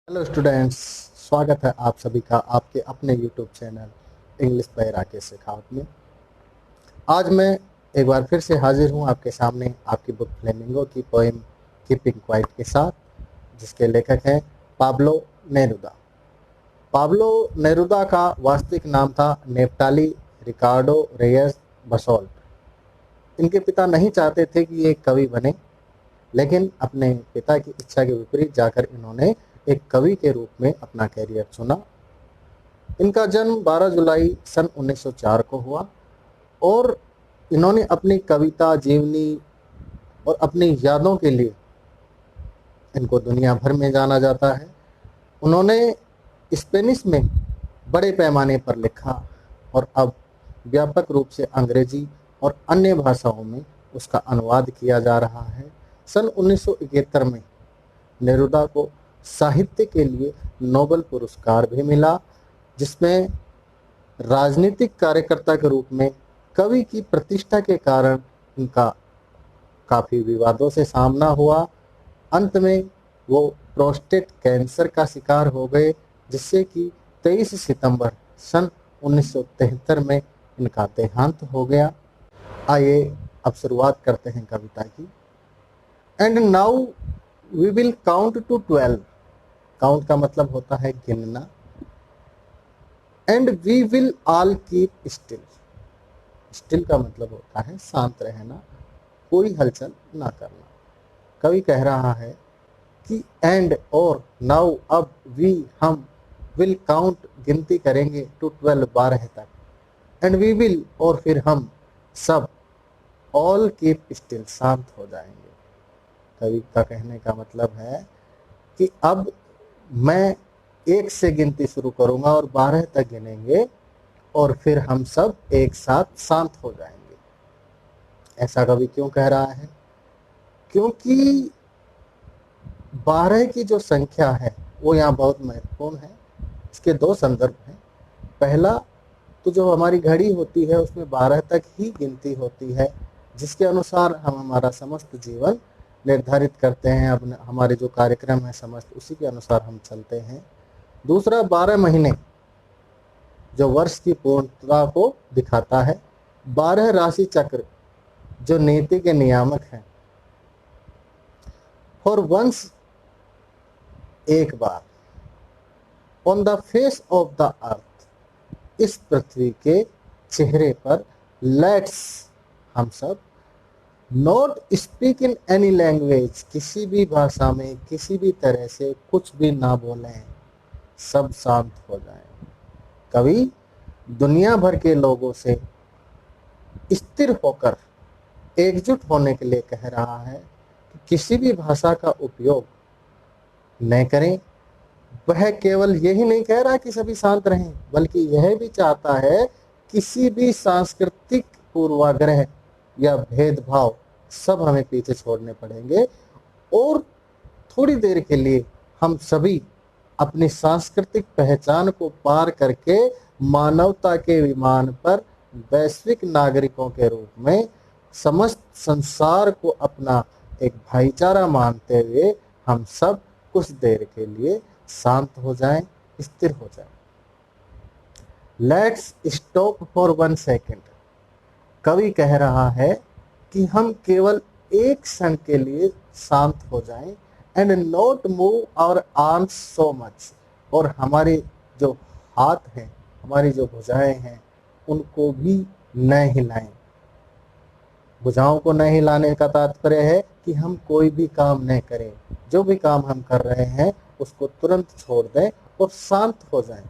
Hello students, स्वागत है आप सभी का आपके अपने YouTube channel English by Rakesh Shekhawat में। आज मैं एक बार फिर से हाजिर हूँ आपके सामने आपकी बुक फ्लेमिंगो की पोएम कीपिंग क्वाइट के साथ, जिसके लेखक हैं पाब्लो नेरुदा। पाब्लो नेरुदा का वास्तविक नाम था नेफ्टाली रिकार्डो रेयस बसोल्ट। इनके पिता नहीं चाहते थे कि ये एक कवि बने, लेकिन अपने पिता की इच्छा के विपरीत जाकर इन्होंने एक कवि के रूप में अपना कैरियर चुना। इनका जन्म 12 जुलाई सन 1904 को हुआ और इन्होंने अपनी कविता, जीवनी और अपनी यादों के लिए इनको दुनिया भर में जाना जाता है। उन्होंने स्पेनिश में बड़े पैमाने पर लिखा और अब व्यापक रूप से अंग्रेजी और अन्य भाषाओं में उसका अनुवाद किया जा रहा है। सन 1971 में नेरुदा को साहित्य के लिए नोबेल पुरस्कार भी मिला, जिसमें राजनीतिक कार्यकर्ता के रूप में कवि की प्रतिष्ठा के कारण उनका काफ़ी विवादों से सामना हुआ। अंत में वो प्रोस्टेट कैंसर का शिकार हो गए, जिससे कि 23 सितंबर सन 1973 में इनका देहांत हो गया। आइए अब शुरुआत करते हैं कविता की। And now we will count to 12। Count का मतलब होता है गिनना। And we will all keep still. Still का मतलब होता है शांत रहना, कोई हलचल ना करना। कवि कह रहा है कि एंड और नाउ अब वी हम विल काउंट गिनती करेंगे टू 12 12 तक। एंड वी विल और फिर हम सब ऑल कीप स्टिल शांत हो जाएंगे। कवि का कहने का मतलब है कि अब मैं 1 से गिनती शुरू करूंगा और 12 तक गिनेंगे और फिर हम सब एक साथ शांत हो जाएंगे। ऐसा कवि क्यों कह रहा है? क्योंकि 12 की जो संख्या है वो यहाँ बहुत महत्वपूर्ण है। इसके दो संदर्भ हैं। पहला तो जो हमारी घड़ी होती है उसमें 12 तक ही गिनती होती है, जिसके अनुसार हम हमारा समस्त जीवन निर्धारित करते हैं। अब हमारे जो कार्यक्रम है समस्त उसी के अनुसार हम चलते हैं। दूसरा, 12 महीने जो वर्ष की पूर्णता को दिखाता है। 12 राशि चक्र जो नीति के नियामक हैं। फॉर वंस, एक बार, on the face of the earth, इस पृथ्वी के चेहरे पर, लेट्स, हम सब, not speak in any language, किसी भी भाषा में किसी भी तरह से कुछ भी ना बोलें, सब शांत हो जाएं। कवि दुनिया भर के लोगों से स्थिर होकर एकजुट होने के लिए कह रहा है कि किसी भी भाषा का उपयोग न करें। वह केवल यही नहीं कह रहा कि सभी शांत रहें, बल्कि यह भी चाहता है किसी भी सांस्कृतिक पूर्वाग्रह या भेदभाव सब हमें पीछे छोड़ने पड़ेंगे और थोड़ी देर के लिए हम सभी अपनी सांस्कृतिक पहचान को पार करके मानवता के विमान पर वैश्विक नागरिकों के रूप में समस्त संसार को अपना एक भाईचारा मानते हुए हम सब कुछ देर के लिए शांत हो जाएं, स्थिर हो जाएं। Let's stop for 1 second. कवि कह रहा है कि हम केवल एक क्षण के लिए शांत हो जाएं। And not move our arms so much, और हमारे जो हाथ हैं, हमारी जो भुजाएं हैं, उनको भी न हिलाएं। भुजाओं को न हिलाने का तात्पर्य है कि हम कोई भी काम न करें। जो भी काम हम कर रहे हैं उसको तुरंत छोड़ दें और शांत हो जाएं।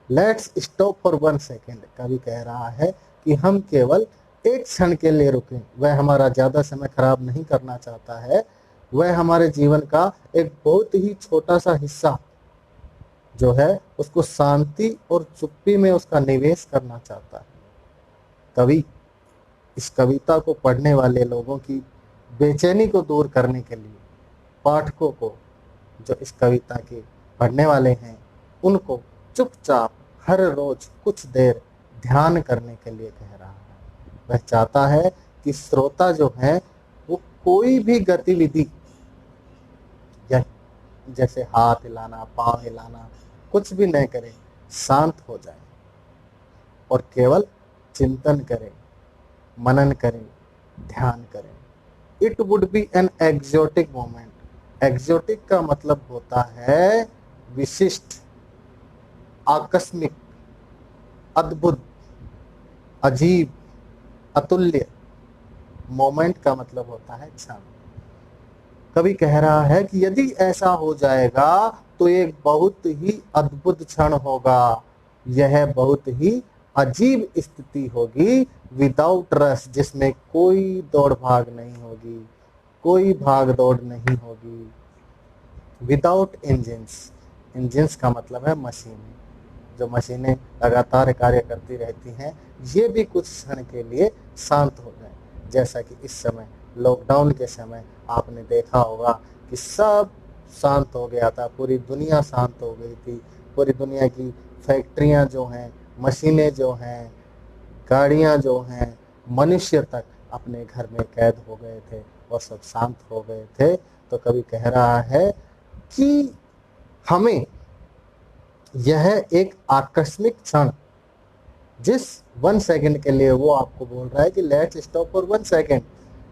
Let's stop for 1 second. कवि कह रहा है कि हम केवल एक क्षण के लिए रुकें। वह हमारा ज़्यादा समय खराब नहीं करना चाहता है। वह हमारे जीवन का एक बहुत ही छोटा सा हिस्सा जो है उसको शांति और चुप्पी में उसका निवेश करना चाहता है। कवि इस कविता को पढ़ने वाले लोगों की बेचैनी को दूर करने के लिए पाठकों को, जो इस कविता के पढ़ने वाले हैं, उनको चुपचाप हर रोज कुछ देर ध्यान करने के लिए कह रहा है। वह चाहता है कि श्रोता जो है वो कोई भी गतिविधि या जैसे हाथ हिलाना, पांव हिलाना, कुछ भी नहीं करें, शांत हो जाए और केवल चिंतन करें, मनन करें, ध्यान करें। It would be an exotic moment. Exotic का मतलब होता है विशिष्ट, आकस्मिक, अद्भुत, अजीब, अतुल्य। मोमेंट का मतलब होता है क्षण। कवि कह रहा है कि यदि ऐसा हो जाएगा तो एक बहुत ही अद्भुत क्षण होगा, यह बहुत ही अजीब स्थिति होगी, विदाउट रश, जिसमें कोई दौड़ भाग नहीं होगी, कोई भाग दौड़ नहीं होगी। विदाउट इंजिन्स, इंजिन्स का मतलब है मशीनें, जो मशीनें लगातार कार्य करती रहती हैं, ये भी कुछ क्षण के लिए शांत हो जाए। जैसा कि इस समय लॉकडाउन के समय आपने देखा होगा कि सब शांत हो गया था, पूरी दुनिया शांत हो गई थी। पूरी दुनिया की फैक्ट्रियां जो हैं, मशीनें जो हैं, गाड़ियां जो हैं, मनुष्य तक अपने घर में कैद हो गए थे और सब शांत हो गए थे। तो कवि कह रहा है कि हमें यह एक आकस्मिक क्षण, जिस 1 सेकंड के लिए वो आपको बोल रहा है कि लेट्स स्टॉप फॉर 1 सेकंड,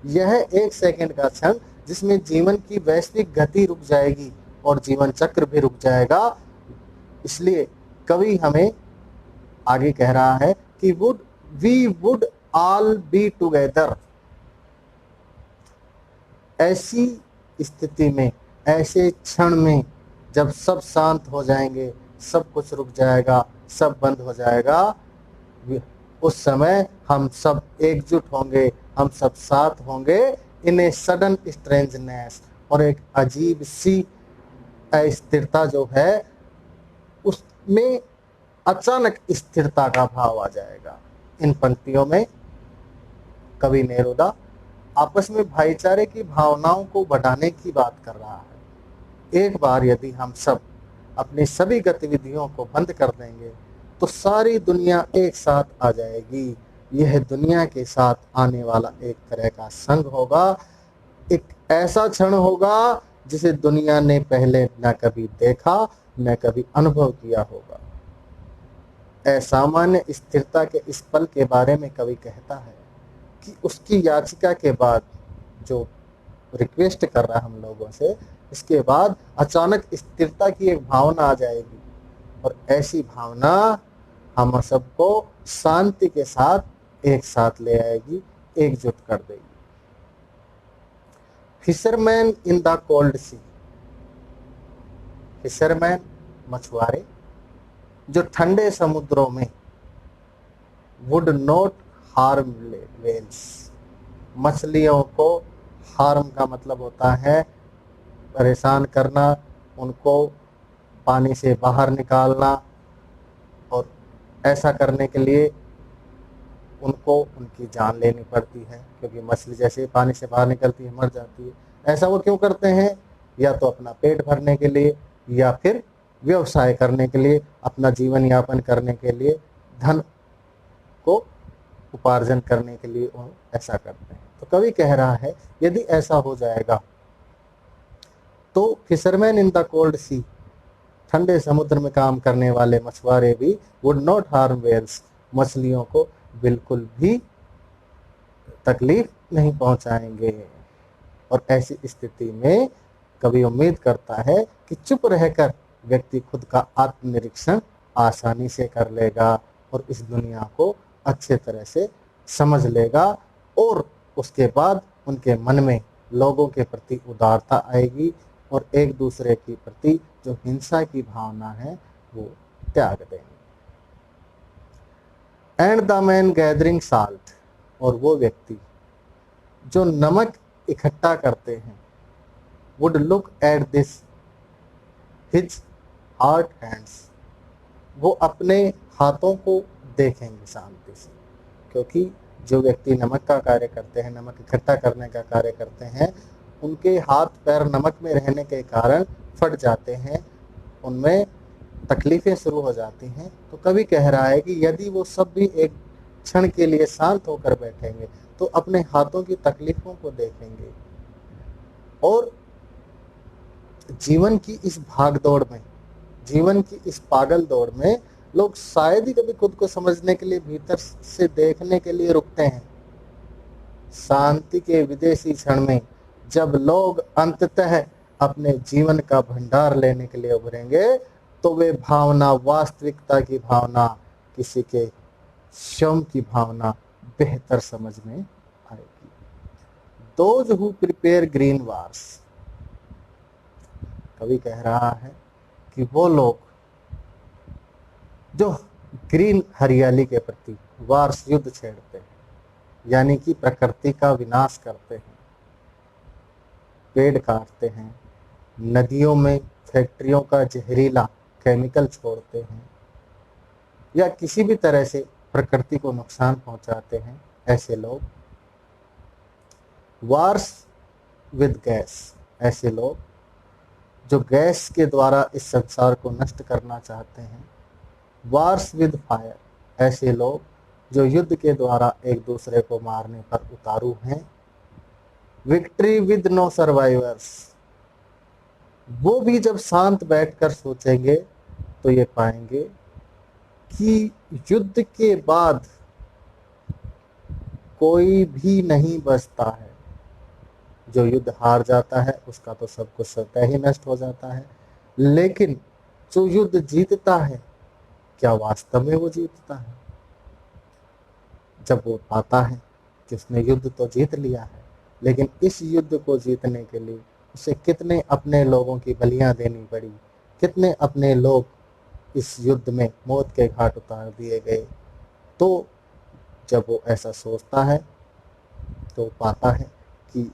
यह 1 सेकंड का क्षण जिसमें जीवन की वैश्विक गति रुक जाएगी और जीवन चक्र भी रुक जाएगा। इसलिए कवि हमें आगे कह रहा है कि we would all be together. ऐसी स्थिति में, ऐसे क्षण में, जब सब शांत हो जाएंगे, सब कुछ रुक जाएगा, सब बंद हो जाएगा, उस समय हम सब एकजुट होंगे, हम सब साथ होंगे इन ए सडन स्ट्रेंजनेस। और एक अजीब सी अस्थिरता जो है, उसमें अचानक स्थिरता का भाव आ जाएगा। इन पंक्तियों में कवि नेरुदा आपस में भाईचारे की भावनाओं को बढ़ाने की बात कर रहा है। एक बार यदि हम सब अपनी सभी गतिविधियों को बंद कर देंगे तो सारी दुनिया एक साथ आ जाएगी। यह दुनिया के साथ आने वाला एक तरह का संग होगा, एक ऐसा क्षण होगा जिसे दुनिया ने पहले न कभी देखा, न कभी अनुभव किया होगा। असामान्य स्थिरता के इस पल के बारे में कवि कहता है कि उसकी याचिका के बाद, जो रिक्वेस्ट कर रहा है हम लोगों से, इसके बाद अचानक स्थिरता की एक भावना आ जाएगी और ऐसी भावना हम सबको शांति के साथ एक साथ ले आएगी, एकजुट कर देगी। Fisherman in the cold sea. Fisherman मछुआरे जो ठंडे समुद्रों में, वुड नॉट हार्म वेल्स, मछलियों को, हार्म का मतलब होता है परेशान करना, उनको पानी से बाहर निकालना, और ऐसा करने के लिए उनको उनकी जान लेनी पड़ती है, क्योंकि मछली जैसे पानी से बाहर निकलती है मर जाती है। ऐसा वो क्यों करते हैं? या तो अपना पेट भरने के लिए, या फिर व्यवसाय करने के लिए, अपना जीवन यापन करने के लिए, धन को उपार्जन करने के लिए वो ऐसा करते हैं। तो कवि कह रहा है यदि ऐसा हो जाएगा तो फिशरमैन इन द कोल्ड सी, ठंडे समुद्र में काम करने वाले मछुआरे भी, वुड नॉट हार्म वेल्स, मछलियों को बिल्कुल भी तकलीफ नहीं पहुंचाएंगे। और ऐसी स्थिति में कवि उम्मीद करता है कि चुप रहकर व्यक्ति खुद का आत्मनिरीक्षण आसानी से कर लेगा और इस दुनिया को अच्छे तरह से समझ लेगा, और उसके बाद उनके मन में लोगों के प्रति उदारता आएगी और एक दूसरे के प्रति जो हिंसा की भावना है वो त्याग देंगे। And the man gathering salt, और वो व्यक्ति जो नमक इकट्ठा करते हैं, would look at this his heart hands, वो अपने हाथों को देखेंगे शांति से, क्योंकि जो व्यक्ति नमक का कार्य करते हैं, नमक इकट्ठा करने का कार्य करते हैं, उनके हाथ पैर नमक में रहने के कारण फट जाते हैं, उनमें तकलीफें शुरू हो जाती हैं। तो कवि कह रहा है कि यदि वो सब भी एक क्षण के लिए शांत होकर बैठेंगे तो अपने हाथों की तकलीफों को देखेंगे और जीवन की इस भागदौड़ में, जीवन की इस पागल दौड़ में लोग शायद ही कभी खुद को समझने के लिए, भीतर से देखने के लिए रुकते हैं। शांति के विदेशी क्षण में जब लोग अंततः अपने जीवन का भंडार लेने के लिए उभरेंगे, तो वे भावना, वास्तविकता की भावना, किसी के श्रम की भावना बेहतर समझ में आएगी। Those who prepare green wars, कवि कह रहा है कि वो लोग जो ग्रीन, हरियाली के प्रति वार्स, युद्ध छेड़ते हैं, यानी कि प्रकृति का विनाश करते हैं, पेड़ काटते हैं, नदियों में फैक्ट्रियों का जहरीला केमिकल छोड़ते हैं, या किसी भी तरह से प्रकृति को नुकसान पहुंचाते हैं, ऐसे लोग। वार्स विद गैस, ऐसे लोग जो गैस के द्वारा इस संसार को नष्ट करना चाहते हैं। वार्स विद फायर, ऐसे लोग जो युद्ध के द्वारा एक दूसरे को मारने पर उतारू हैं। विक्ट्री विद नो सर्वाइवर्स, वो भी जब शांत बैठकर सोचेंगे तो ये पाएंगे कि युद्ध के बाद कोई भी नहीं बचता है। जो युद्ध हार जाता है उसका तो सब कुछ स्वतः ही नष्ट हो जाता है, लेकिन जो युद्ध जीतता है, क्या वास्तव में वो जीतता है? जब वो पाता है कि उसने युद्ध तो जीत लिया है, लेकिन इस युद्ध को जीतने के लिए उसे कितने अपने लोगों की बलियां देनी पड़ी, कितने अपने लोग इस युद्ध में मौत के घाट उतार दिए गए। तो जब वो ऐसा सोचता है तो पाता है कि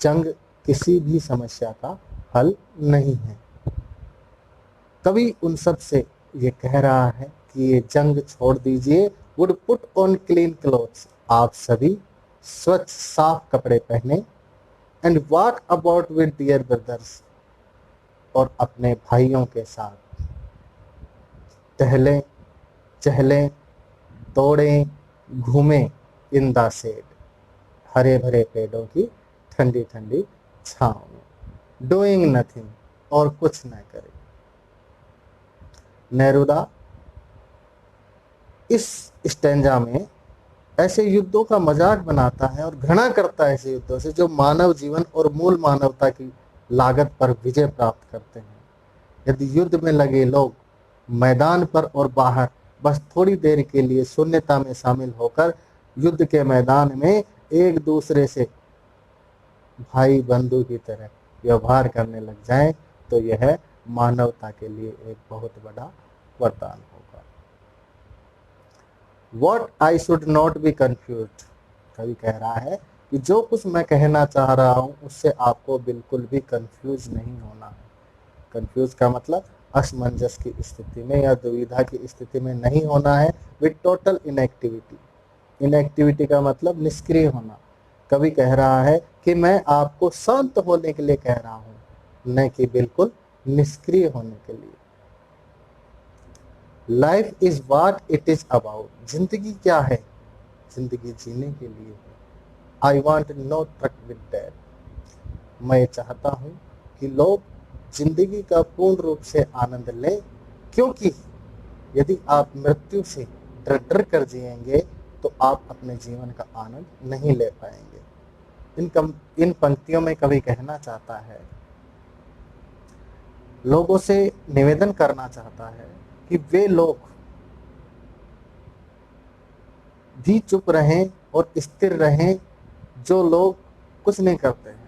जंग किसी भी समस्या का हल नहीं है। कवि उन सब से ये कह रहा है कि ये जंग छोड़ दीजिए। Would put on clean clothes, आप सभी स्वच्छ साफ कपड़े पहने। And walk about with dear brothers, और अपने भाइयों के साथ टहलें, चहलें, दौड़ें, घूमें इन द शेड, हरे भरे पेड़ों की ठंडी ठंडी छांव में। डूइंग नथिंग, और कुछ न करें। नेरुदा इस स्टैंजा में ऐसे युद्धों का मजाक बनाता है और घृणा करता है ऐसे युद्धों से जो मानव जीवन और मूल मानवता की लागत पर विजय प्राप्त करते हैं। यदि युद्ध में लगे लोग मैदान पर और बाहर बस थोड़ी देर के लिए शून्यता में शामिल होकर युद्ध के मैदान में एक दूसरे से भाई बंधु की तरह व्यवहार करने लग जाएं, तो यह मानवता के लिए एक बहुत बड़ा वरदान होगा। What I should not be confused, कवि कह रहा है कि जो कुछ मैं कहना चाह रहा हूं उससे आपको बिल्कुल भी कंफ्यूज नहीं होना है। कंफ्यूज का मतलब असमंजस की स्थिति में या दुविधा की स्थिति में नहीं होना है। विद टोटल इनएक्टिविटी, इनएक्टिविटी का मतलब निष्क्रिय होना। कवि कह रहा है कि मैं आपको शांत होने के लिए कह रहा हूं, न कि बिल्कुल निष्क्रिय होने के लिए। Life is what it is about, जिंदगी क्या है? जिंदगी जीने के लिए है। I want no truck with death, मैं चाहता हूं कि लोग जिंदगी का पूर्ण रूप से आनंद लें, क्योंकि यदि आप मृत्यु से डर डर कर जिएंगे तो आप अपने जीवन का आनंद नहीं ले पाएंगे। इन पंक्तियों में कवि कहना चाहता है, लोगों से निवेदन करना चाहता है कि वे लोग भी चुप रहें और स्थिर रहें जो लोग कुछ नहीं करते हैं।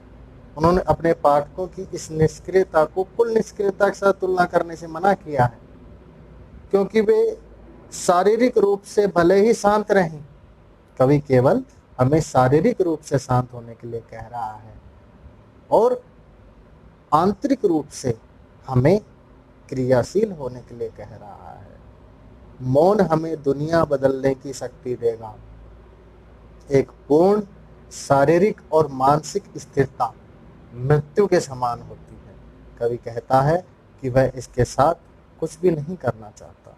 उन्होंने अपने पाठकों की इस निष्क्रियता को कुल निष्क्रियता के साथ तुलना करने से मना किया है, क्योंकि वे शारीरिक रूप से भले ही शांत रहें, कवि केवल हमें शारीरिक रूप से शांत होने के लिए कह रहा है और आंतरिक रूप से हमें क्रियाशील होने के लिए कह रहा है। मौन हमें दुनिया बदलने की शक्ति देगा। एक पूर्ण शारीरिक और मानसिक स्थिरता मृत्यु के समान होती है। कवि कहता है कि वह इसके साथ कुछ भी नहीं करना चाहता।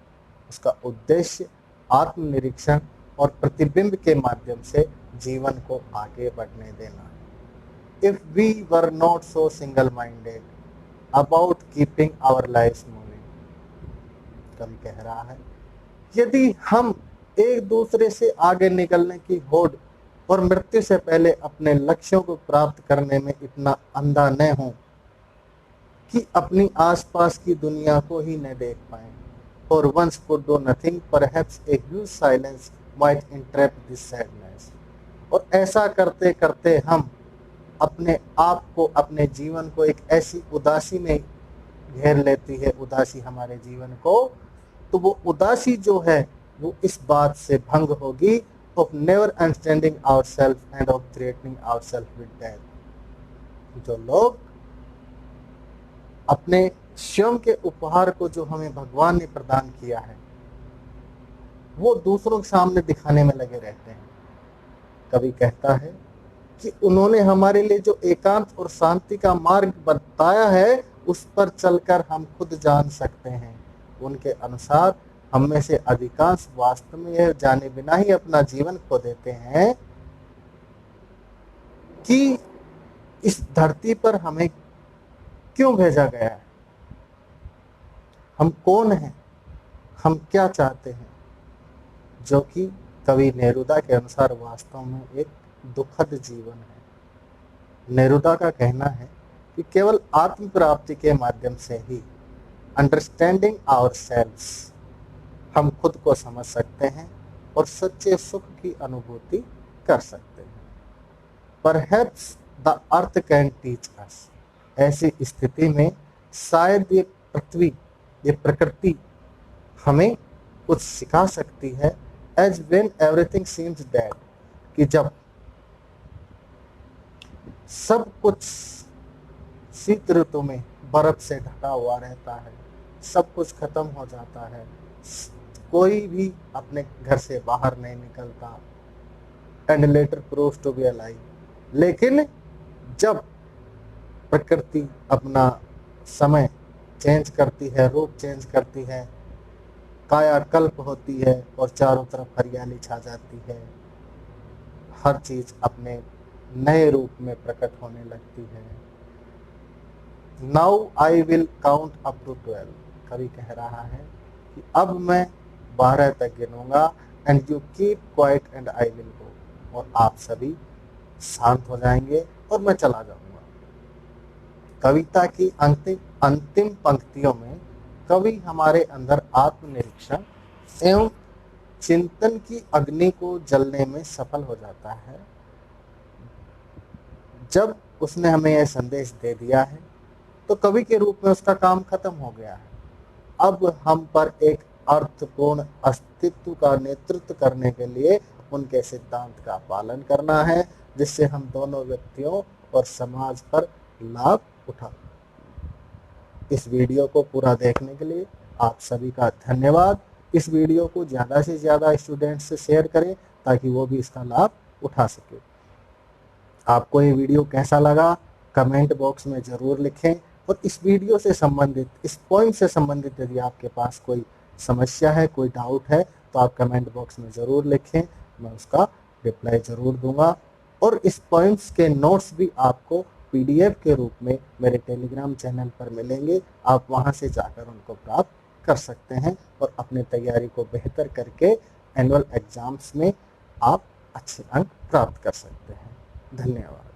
उसका उद्देश्य आत्मनिरीक्षण और प्रतिबिंब के माध्यम से जीवन को आगे बढ़ने देना है। If we were not so single minded, about keeping our life moving. कवि कह रहा है, यदि हम एक दूसरे से आगे निकलने की होड़ और मृत्यु से पहले अपने लक्ष्यों को प्राप्त करने में इतना अंधा न हो कि अपनी आसपास की दुनिया को ही न देख पाए, और once could do nothing, perhaps a huge silence might entrap this sadness। और ऐसा करते करते हम अपने आप को, अपने जीवन को एक ऐसी उदासी में घेर लेती है, उदासी हमारे जीवन को, तो वो उदासी जो है वो इस बात से भंग होगी, of never understanding ourself and of threatening ourself with death. जो लोग अपने स्वयं के उपहार को जो हमें भगवान ने प्रदान किया है वो दूसरों के सामने दिखाने में लगे रहते हैं। कवि कहता है कि उन्होंने हमारे लिए जो एकांत और शांति का मार्ग बताया है उस पर चलकर हम खुद जान सकते हैं। उनके अनुसार हम में से अधिकांश वास्तव में यह जाने बिना ही अपना जीवन खो देते हैं कि इस धरती पर हमें क्यों भेजा गया है, हम कौन हैं, हम क्या चाहते हैं, जो कि कवि नेरुदा के अनुसार वास्तव में एक दुखद जीवन है। नेरुदा का कहना है कि केवल आत्म प्राप्ति के माध्यम से ही, अंडरस्टैंडिंग आवरसेल्व्स, हम खुद को समझ सकते हैं और सच्चे सुख की अनुभूति कर सकते हैं। Perhaps the earth can teach us. ऐसी स्थिति में शायद ये पृथ्वी, ये प्रकृति हमें कुछ सिखा सकती है। As when everything seems dead, कि जब सब कुछ शीत ऋतु में बर्फ से ढका हुआ रहता है, सब कुछ खत्म हो जाता है, कोई भी अपने घर से बाहर नहीं निकलता, and later proves to be alive. लेकिन जब प्रकृति अपना समय चेंज करती है, रूप चेंज करती है, कायाकल्प होती है और चारों तरफ हरियाली छा जाती है, हर चीज अपने नए रूप में प्रकट होने लगती है। Now I will count up to 12। कवि कह रहा है कि अब मैं 12 तक गिनूंगा, and you keep quiet and I will go. और आप सभी शांत हो जाएंगे और मैं चला जाऊंगा। कविता की अंतिम पंक्तियों में कवि हमारे अंदर आत्मनिरीक्षण एवं चिंतन की अग्नि को जलने में सफल हो जाता है। जब उसने हमें यह संदेश दे दिया है तो कवि के रूप में उसका काम खत्म हो गया है। अब हम पर एक अर्थपूर्ण अस्तित्व का नेतृत्व करने के लिए उनके सिद्धांत का पालन करना है, जिससे हम दोनों व्यक्तियों और समाज पर लाभ उठा। इस वीडियो को पूरा देखने के लिए आप सभी का धन्यवाद। इस वीडियो को ज़्यादा से ज़्यादा स्टूडेंट्स से शेयर करें ताकि वो भी इसका लाभ उठा सके। आपको ये वीडियो कैसा लगा कमेंट बॉक्स में ज़रूर लिखें, और इस वीडियो से संबंधित, इस पॉइंट से संबंधित यदि आपके पास कोई समस्या है, कोई डाउट है, तो आप कमेंट बॉक्स में ज़रूर लिखें, मैं उसका रिप्लाई ज़रूर दूंगा। और इस पॉइंट्स के नोट्स भी आपको PDF के रूप में मेरे टेलीग्राम चैनल पर मिलेंगे। आप वहां से जाकर उनको प्राप्त कर सकते हैं और अपनी तैयारी को बेहतर करके एनुअल एग्जाम्स में आप अच्छे अंक प्राप्त कर सकते हैं। धन्यवाद।